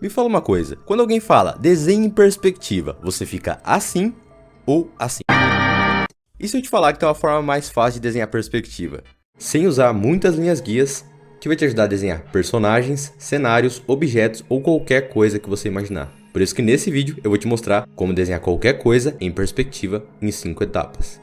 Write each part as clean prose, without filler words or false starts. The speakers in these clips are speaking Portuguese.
Me fala uma coisa, quando alguém fala desenhe em perspectiva, você fica assim ou assim? E se eu te falar que tem uma forma mais fácil de desenhar perspectiva? Sem usar muitas linhas guias, que vai te ajudar a desenhar personagens, cenários, objetos ou qualquer coisa que você imaginar. Por isso que nesse vídeo eu vou te mostrar como desenhar qualquer coisa em perspectiva em 5 etapas.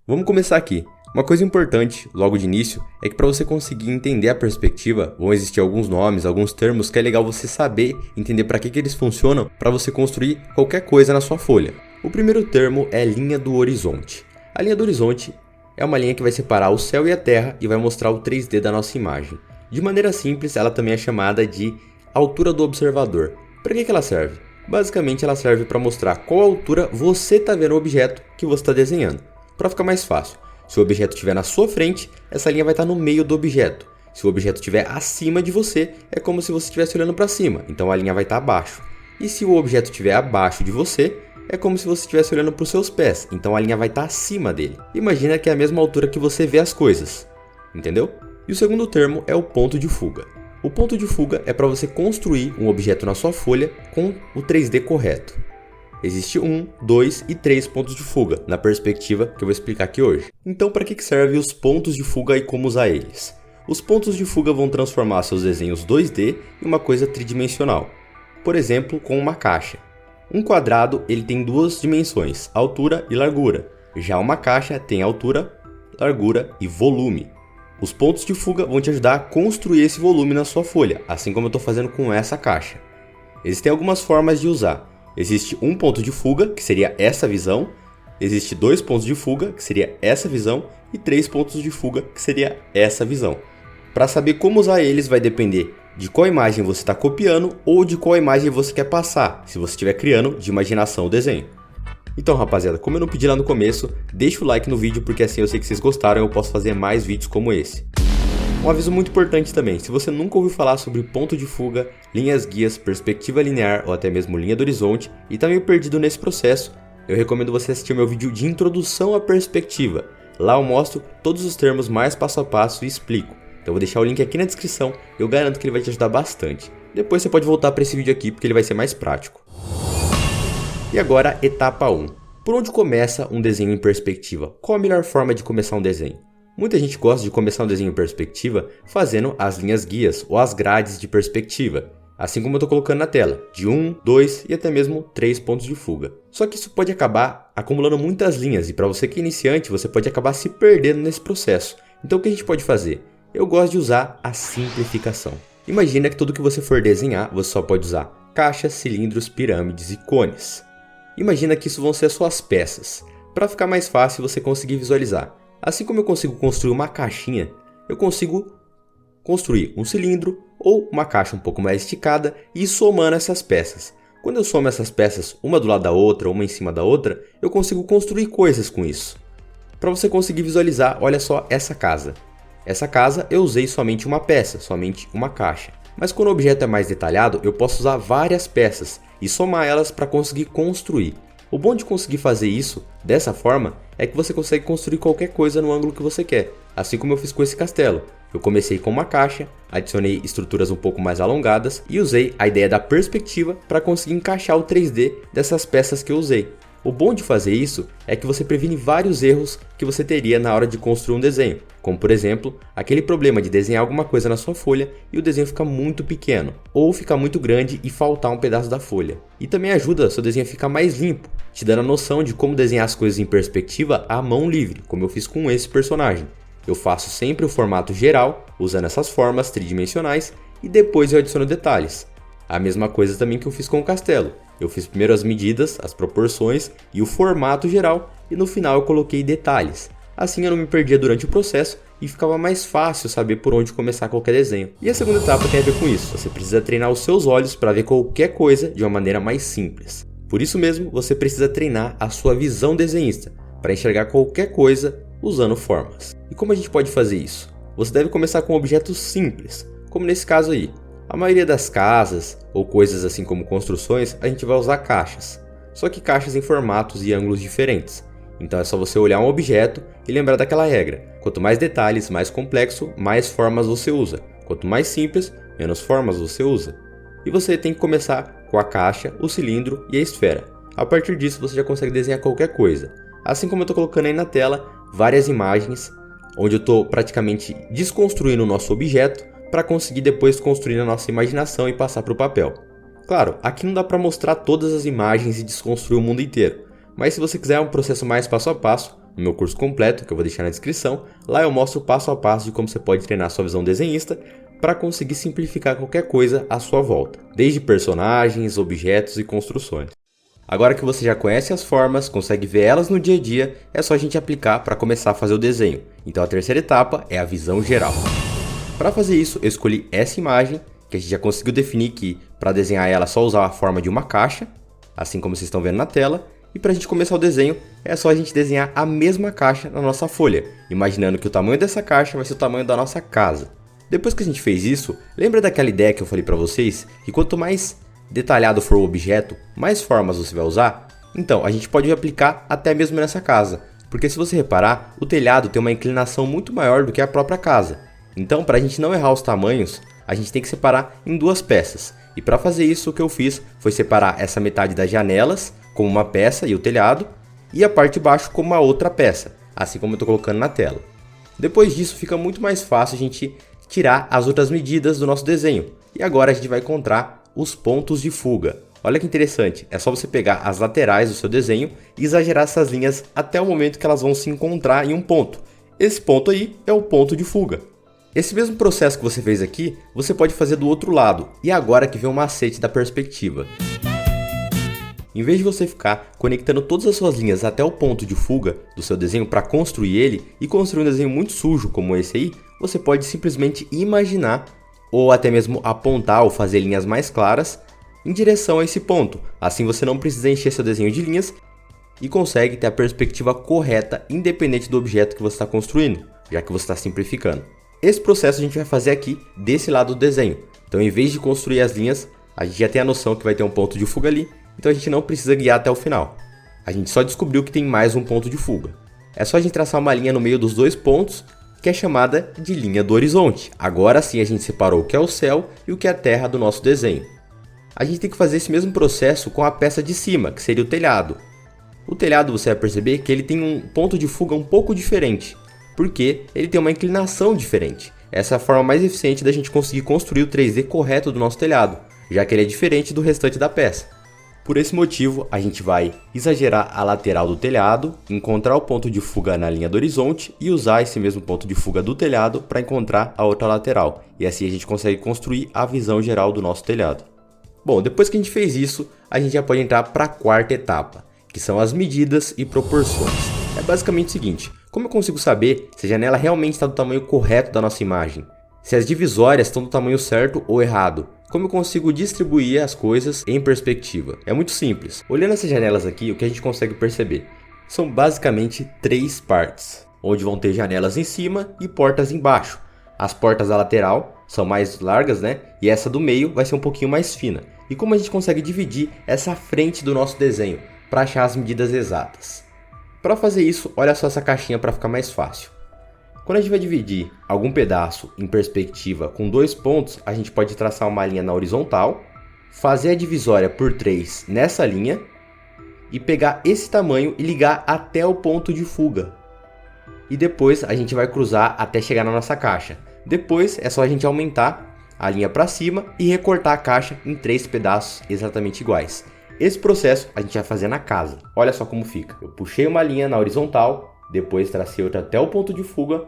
Vamos começar aqui. Uma coisa importante, logo de início, é que para você conseguir entender a perspectiva, vão existir alguns nomes, alguns termos que é legal você saber, entender para que eles funcionam, para você construir qualquer coisa na sua folha. O primeiro termo é linha do horizonte. A linha do horizonte é uma linha que vai separar o céu e a terra e vai mostrar o 3D da nossa imagem. De maneira simples, ela também é chamada de altura do observador. Para que ela serve? Basicamente, ela serve para mostrar qual altura você está vendo o objeto que você está desenhando. Para ficar mais fácil, se o objeto estiver na sua frente, essa linha vai estar no meio do objeto. Se o objeto estiver acima de você, é como se você estivesse olhando para cima, então a linha vai estar abaixo. E se o objeto estiver abaixo de você, é como se você estivesse olhando para os seus pés, então a linha vai estar acima dele. Imagina que é a mesma altura que você vê as coisas, entendeu? E o segundo termo é o ponto de fuga. O ponto de fuga é para você construir um objeto na sua folha com o 3D correto. Existe 1, 2 e 3 pontos de fuga, na perspectiva que eu vou explicar aqui hoje. Então, para que servem os pontos de fuga e como usar eles? Os pontos de fuga vão transformar seus desenhos 2D em uma coisa tridimensional. Por exemplo, com uma caixa. Um quadrado ele tem duas dimensões, altura e largura. Já uma caixa tem altura, largura e volume. Os pontos de fuga vão te ajudar a construir esse volume na sua folha, assim como eu estou fazendo com essa caixa. Existem algumas formas de usar. Existe um ponto de fuga, que seria essa visão. Existe 2 pontos de fuga, que seria essa visão. E 3 pontos de fuga, que seria essa visão. Para saber como usar eles vai depender de qual imagem você está copiando ou de qual imagem você quer passar, se você estiver criando de imaginação o desenho. Então rapaziada, como eu não pedi lá no começo, deixa o like no vídeo porque assim eu sei que vocês gostaram e eu posso fazer mais vídeos como esse. Um aviso muito importante também, se você nunca ouviu falar sobre ponto de fuga, linhas guias, perspectiva linear ou até mesmo linha do horizonte e está meio perdido nesse processo, eu recomendo você assistir meu vídeo de introdução à perspectiva. Lá eu mostro todos os termos mais passo a passo e explico. Então eu vou deixar o link aqui na descrição, eu garanto que ele vai te ajudar bastante. Depois você pode voltar para esse vídeo aqui porque ele vai ser mais prático. E agora, etapa 1. Por onde começa um desenho em perspectiva? Qual a melhor forma de começar um desenho? Muita gente gosta de começar um desenho em perspectiva fazendo as linhas guias ou as grades de perspectiva, assim como eu estou colocando na tela, de 1, 2 e até mesmo 3 pontos de fuga. Só que isso pode acabar acumulando muitas linhas e para você que é iniciante, você pode acabar se perdendo nesse processo. Então o que a gente pode fazer? Eu gosto de usar a simplificação. Imagina que tudo que você for desenhar, você só pode usar caixas, cilindros, pirâmides e cones. Imagina que isso vão ser as suas peças, para ficar mais fácil você conseguir visualizar. Assim como eu consigo construir uma caixinha, eu consigo construir um cilindro ou uma caixa um pouco mais esticada e ir somando essas peças. Quando eu somo essas peças uma do lado da outra, uma em cima da outra, eu consigo construir coisas com isso. Para você conseguir visualizar, olha só essa casa. Essa casa eu usei somente uma peça, somente uma caixa. Mas quando o objeto é mais detalhado, eu posso usar várias peças e somar elas para conseguir construir. O bom de conseguir fazer isso dessa forma é que você consegue construir qualquer coisa no ângulo que você quer, assim como eu fiz com esse castelo. Eu comecei com uma caixa, adicionei estruturas um pouco mais alongadas e usei a ideia da perspectiva para conseguir encaixar o 3D dessas peças que eu usei. O bom de fazer isso é que você previne vários erros que você teria na hora de construir um desenho, como por exemplo, aquele problema de desenhar alguma coisa na sua folha e o desenho ficar muito pequeno, ou ficar muito grande e faltar um pedaço da folha. E também ajuda seu desenho a ficar mais limpo, te dando a noção de como desenhar as coisas em perspectiva à mão livre, como eu fiz com esse personagem. Eu faço sempre o formato geral, usando essas formas tridimensionais, e depois eu adiciono detalhes. A mesma coisa também que eu fiz com o castelo. Eu fiz primeiro as medidas, as proporções e o formato geral e no final eu coloquei detalhes. Assim eu não me perdia durante o processo e ficava mais fácil saber por onde começar qualquer desenho. E a segunda etapa tem a ver com isso, você precisa treinar os seus olhos para ver qualquer coisa de uma maneira mais simples. Por isso mesmo, você precisa treinar a sua visão desenhista, para enxergar qualquer coisa usando formas. E como a gente pode fazer isso? Você deve começar com objetos simples, como nesse caso aí. A maioria das casas, ou coisas assim como construções, a gente vai usar caixas. Só que caixas em formatos e ângulos diferentes. Então é só você olhar um objeto e lembrar daquela regra. Quanto mais detalhes, mais complexo, mais formas você usa. Quanto mais simples, menos formas você usa. E você tem que começar com a caixa, o cilindro e a esfera. A partir disso você já consegue desenhar qualquer coisa. Assim como eu estou colocando aí na tela várias imagens, onde eu estou praticamente desconstruindo o nosso objeto para conseguir depois construir na nossa imaginação e passar para o papel. Claro, aqui não dá para mostrar todas as imagens e desconstruir o mundo inteiro, mas se você quiser um processo mais passo a passo, no meu curso completo, que eu vou deixar na descrição, lá eu mostro passo a passo de como você pode treinar sua visão desenhista para conseguir simplificar qualquer coisa à sua volta, desde personagens, objetos e construções. Agora que você já conhece as formas, consegue ver elas no dia a dia, é só a gente aplicar para começar a fazer o desenho. Então a terceira etapa é a visão geral. Para fazer isso, eu escolhi essa imagem, que a gente já conseguiu definir que para desenhar ela é só usar a forma de uma caixa, assim como vocês estão vendo na tela. E para a gente começar o desenho, é só a gente desenhar a mesma caixa na nossa folha, imaginando que o tamanho dessa caixa vai ser o tamanho da nossa casa. Depois que a gente fez isso, lembra daquela ideia que eu falei para vocês, que quanto mais detalhado for o objeto, mais formas você vai usar? Então, a gente pode aplicar até mesmo nessa casa, porque se você reparar, o telhado tem uma inclinação muito maior do que a própria casa. Então, para a gente não errar os tamanhos, a gente tem que separar em duas peças. E para fazer isso, o que eu fiz foi separar essa metade das janelas como uma peça e o telhado, e a parte de baixo como uma outra peça, assim como eu estou colocando na tela. Depois disso, fica muito mais fácil a gente tirar as outras medidas do nosso desenho. E agora a gente vai encontrar os pontos de fuga. Olha que interessante, é só você pegar as laterais do seu desenho e exagerar essas linhas até o momento que elas vão se encontrar em um ponto. Esse ponto aí é o ponto de fuga. Esse mesmo processo que você fez aqui, você pode fazer do outro lado. E agora que vem o macete da perspectiva. Em vez de você ficar conectando todas as suas linhas até o ponto de fuga do seu desenho para construir ele e construir um desenho muito sujo como esse aí, você pode simplesmente imaginar ou até mesmo apontar ou fazer linhas mais claras em direção a esse ponto. Assim você não precisa encher seu desenho de linhas e consegue ter a perspectiva correta independente do objeto que você está construindo, já que você está simplificando. Esse processo a gente vai fazer aqui desse lado do desenho. Então, em vez de construir as linhas, a gente já tem a noção que vai ter um ponto de fuga ali, então a gente não precisa guiar até o final. A gente só descobriu que tem mais um ponto de fuga. É só a gente traçar uma linha no meio dos dois pontos, que é chamada de linha do horizonte. Agora sim a gente separou o que é o céu e o que é a terra do nosso desenho. A gente tem que fazer esse mesmo processo com a peça de cima, que seria o telhado. O telhado, você vai perceber que ele tem um ponto de fuga um pouco diferente, porque ele tem uma inclinação diferente. Essa é a forma mais eficiente da gente conseguir construir o 3D correto do nosso telhado, já que ele é diferente do restante da peça. Por esse motivo, a gente vai exagerar a lateral do telhado, encontrar o ponto de fuga na linha do horizonte e usar esse mesmo ponto de fuga do telhado para encontrar a outra lateral. E assim a gente consegue construir a visão geral do nosso telhado. Bom, depois que a gente fez isso, a gente já pode entrar para a quarta etapa, que são as medidas e proporções. É basicamente o seguinte: como eu consigo saber se a janela realmente está do tamanho correto da nossa imagem? Se as divisórias estão do tamanho certo ou errado? Como eu consigo distribuir as coisas em perspectiva? É muito simples. Olhando essas janelas aqui, o que a gente consegue perceber? São basicamente três partes, onde vão ter janelas em cima e portas embaixo. As portas da lateral são mais largas, né? E essa do meio vai ser um pouquinho mais fina. E como a gente consegue dividir essa frente do nosso desenho para achar as medidas exatas? Para fazer isso, olha só essa caixinha para ficar mais fácil. Quando a gente vai dividir algum pedaço em perspectiva com dois pontos, a gente pode traçar uma linha na horizontal, fazer a divisória por 3 nessa linha e pegar esse tamanho e ligar até o ponto de fuga. E depois a gente vai cruzar até chegar na nossa caixa. Depois é só a gente aumentar a linha para cima e recortar a caixa em 3 pedaços exatamente iguais. Esse processo a gente vai fazer na casa. Olha só como fica. Eu puxei uma linha na horizontal, depois tracei outra até o ponto de fuga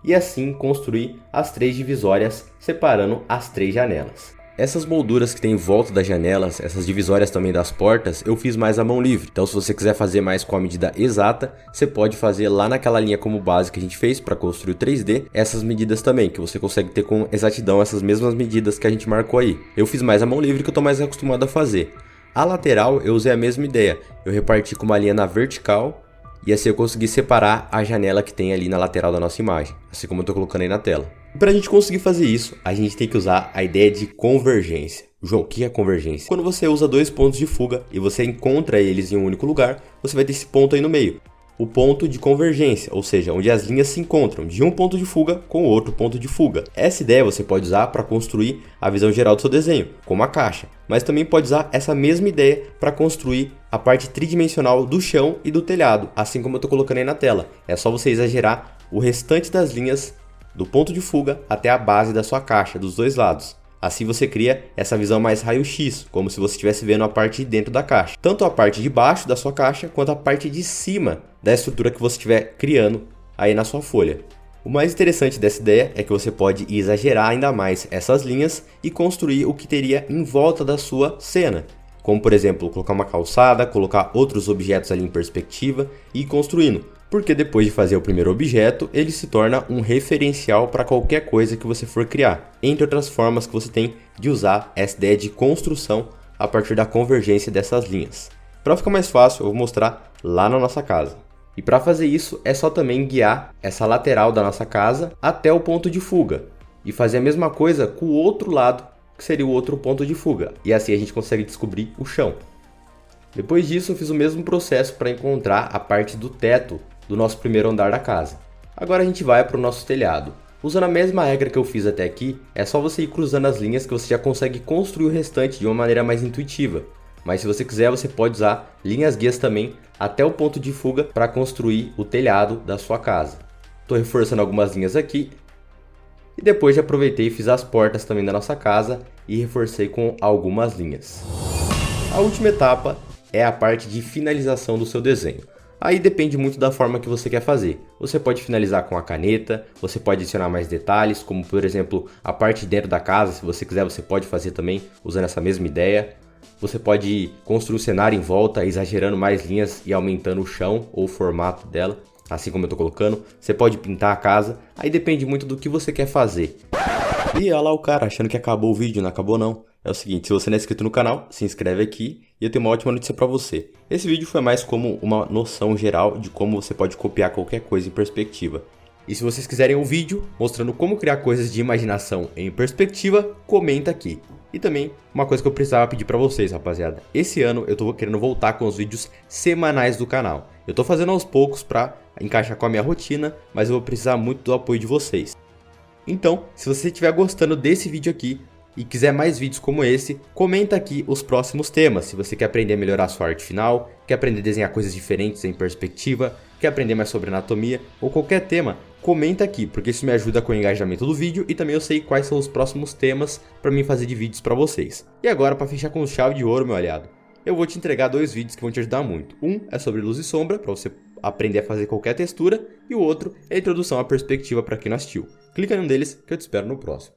e assim construí as 3 divisórias separando as 3 janelas. Essas molduras que tem em volta das janelas, essas divisórias também das portas, eu fiz mais à mão livre. Então se você quiser fazer mais com a medida exata, você pode fazer lá naquela linha como base que a gente fez para construir o 3D, essas medidas também, que você consegue ter com exatidão essas mesmas medidas que a gente marcou aí. Eu fiz mais à mão livre que eu estou mais acostumado a fazer. A lateral eu usei a mesma ideia, eu reparti com uma linha na vertical e assim eu consegui separar a janela que tem ali na lateral da nossa imagem, assim como eu estou colocando aí na tela. E para a gente conseguir fazer isso, a gente tem que usar a ideia de convergência. João, o que é convergência? Quando você usa 2 pontos de fuga e você encontra eles em um único lugar, você vai ter esse ponto aí no meio. o ponto de convergência, ou seja, onde as linhas se encontram de um ponto de fuga com o outro ponto de fuga. Essa ideia você pode usar para construir a visão geral do seu desenho, como a caixa, mas também pode usar essa mesma ideia para construir a parte tridimensional do chão e do telhado, assim como eu estou colocando aí na tela. É só você exagerar o restante das linhas do ponto de fuga até a base da sua caixa, dos dois lados. Assim você cria essa visão mais raio-x, como se você estivesse vendo a parte de dentro da caixa. Tanto a parte de baixo da sua caixa, quanto a parte de cima da estrutura que você estiver criando aí na sua folha. O mais interessante dessa ideia é que você pode exagerar ainda mais essas linhas e construir o que teria em volta da sua cena. Como, por exemplo, colocar uma calçada, colocar outros objetos ali em perspectiva e ir construindo. Porque depois de fazer o primeiro objeto, ele se torna um referencial para qualquer coisa que você for criar. Entre outras formas que você tem de usar essa ideia de construção a partir da convergência dessas linhas. Para ficar mais fácil, eu vou mostrar lá na nossa casa. E para fazer isso, é só também guiar essa lateral da nossa casa até o ponto de fuga. E fazer a mesma coisa com o outro lado, que seria o outro ponto de fuga. E assim a gente consegue descobrir o chão. Depois disso, eu fiz o mesmo processo para encontrar a parte do teto do nosso primeiro andar da casa. Agora a gente vai para o nosso telhado. Usando a mesma regra que eu fiz até aqui, é só você ir cruzando as linhas que você já consegue construir o restante de uma maneira mais intuitiva. Mas se você quiser, você pode usar linhas guias também até o ponto de fuga para construir o telhado da sua casa. Estou reforçando algumas linhas aqui. E depois já aproveitei e fiz as portas também da nossa casa e reforcei com algumas linhas. A última etapa é a parte de finalização do seu desenho. Aí depende muito da forma que você quer fazer. Você pode finalizar com a caneta, você pode adicionar mais detalhes, como por exemplo a parte de dentro da casa, se você quiser você pode fazer também usando essa mesma ideia. Você pode construir o cenário em volta, exagerando mais linhas e aumentando o chão ou o formato dela, assim como eu estou colocando. Você pode pintar a casa, aí depende muito do que você quer fazer. E olha lá o cara achando que acabou o vídeo, não acabou não. É o seguinte, se você não é inscrito no canal, se inscreve aqui e eu tenho uma ótima notícia para você. Esse vídeo foi mais como uma noção geral de como você pode copiar qualquer coisa em perspectiva. E se vocês quiserem um vídeo mostrando como criar coisas de imaginação em perspectiva, comenta aqui. E também uma coisa que eu precisava pedir para vocês, rapaziada. Esse ano eu tô querendo voltar com os vídeos semanais do canal. Eu tô fazendo aos poucos para encaixar com a minha rotina, mas eu vou precisar muito do apoio de vocês. Então, se você estiver gostando desse vídeo aqui e quiser mais vídeos como esse, comenta aqui os próximos temas. Se você quer aprender a melhorar a sua arte final, quer aprender a desenhar coisas diferentes em perspectiva, quer aprender mais sobre anatomia ou qualquer tema, comenta aqui, porque isso me ajuda com o engajamento do vídeo e também eu sei quais são os próximos temas para mim fazer de vídeos para vocês. E agora, para fechar com chave de ouro, meu aliado, eu vou te entregar 2 vídeos que vão te ajudar muito. Um é sobre luz e sombra, para você aprender a fazer qualquer textura, e o outro é a introdução à perspectiva para quem não assistiu. Clica em um deles que eu te espero no próximo.